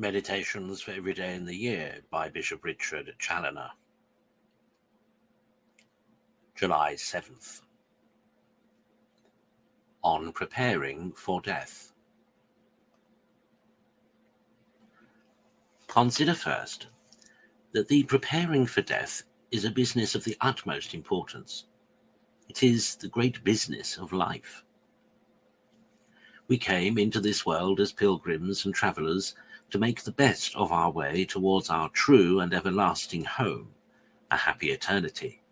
Meditations for Every Day in the Year by Bishop Richard Challoner. July 7th. On preparing for death. Consider first that the preparing for death is a business of the utmost importance. It is the great business of life. We came into this world as pilgrims and travellers to make the best of our way towards our true and everlasting home, a happy eternity.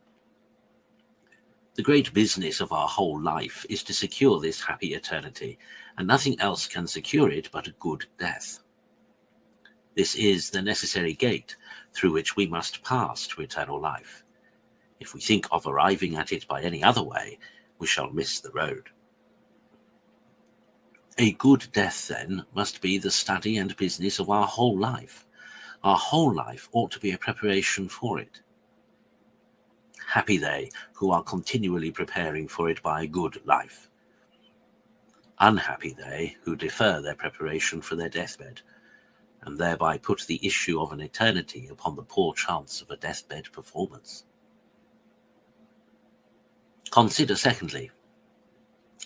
The great business of our whole life is to secure this happy eternity, and nothing else can secure it but a good death. This is the necessary gate through which we must pass to eternal life. If we think of arriving at it by any other way, we shall miss the road. A good death, then, must be the study and business of our whole life. Our whole life ought to be a preparation for it. Happy they who are continually preparing for it by a good life. Unhappy they who defer their preparation for their deathbed, and thereby put the issue of an eternity upon the poor chance of a deathbed performance. Consider, secondly,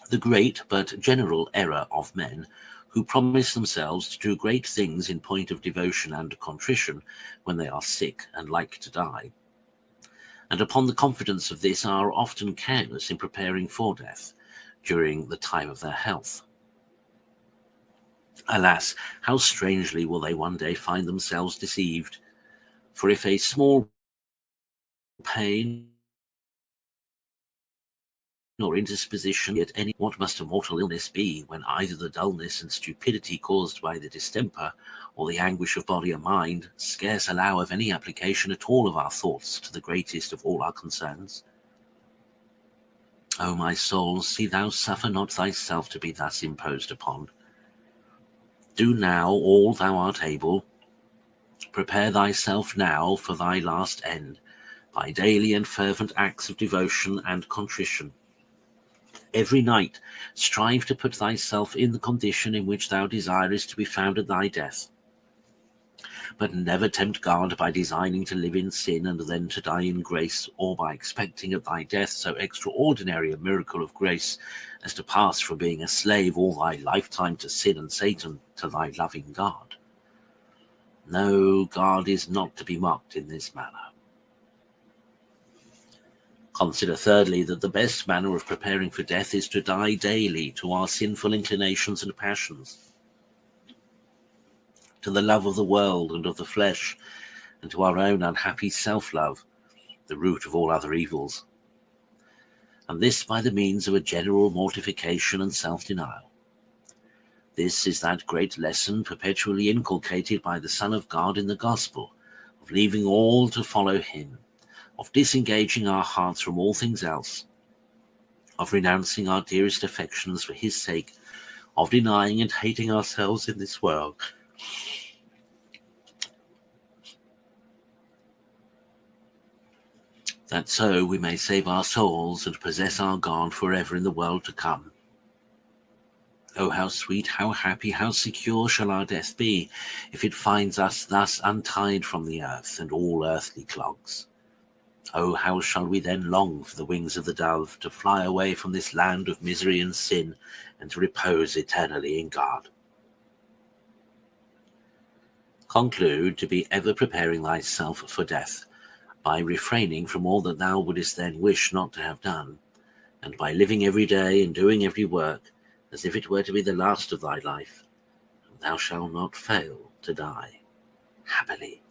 the great but general error of men who promise themselves to do great things in point of devotion and contrition when they are sick and like to die, and upon the confidence of this are often careless in preparing for death during the time of their health. Alas, how strangely will they one day find themselves deceived, for if a small pain or indisposition, yet what must a mortal illness be when either the dullness and stupidity caused by the distemper or the anguish of body or mind scarce allow of any application at all of our thoughts to the greatest of all our concerns? O my soul, see thou suffer not thyself to be thus imposed upon. Do now all thou art able. Prepare thyself now for thy last end, by daily and fervent acts of devotion and contrition. Every night strive to put thyself in the condition in which thou desirest to be found at thy death. But never tempt God by designing to live in sin and then to die in grace, or by expecting at thy death so extraordinary a miracle of grace as to pass from being a slave all thy lifetime to sin and Satan to thy loving God. No, God is not to be mocked in this manner. Consider thirdly that the best manner of preparing for death is to die daily to our sinful inclinations and passions, to the love of the world and of the flesh, and to our own unhappy self-love, the root of all other evils. And this by the means of a general mortification and self-denial. This is that great lesson perpetually inculcated by the Son of God in the Gospel, of leaving all to follow him, of disengaging our hearts from all things else, of renouncing our dearest affections for his sake, of denying and hating ourselves in this world, that so we may save our souls and possess our God forever in the world to come. Oh, how sweet, how happy, how secure shall our death be, if it finds us thus untied from the earth and all earthly clogs. Oh, how shall we then long for the wings of the dove, to fly away from this land of misery and sin, and to repose eternally in God. Conclude to be ever preparing thyself for death, by refraining from all that thou wouldest then wish not to have done, and by living every day and doing every work as if it were to be the last of thy life, and thou shalt not fail to die happily.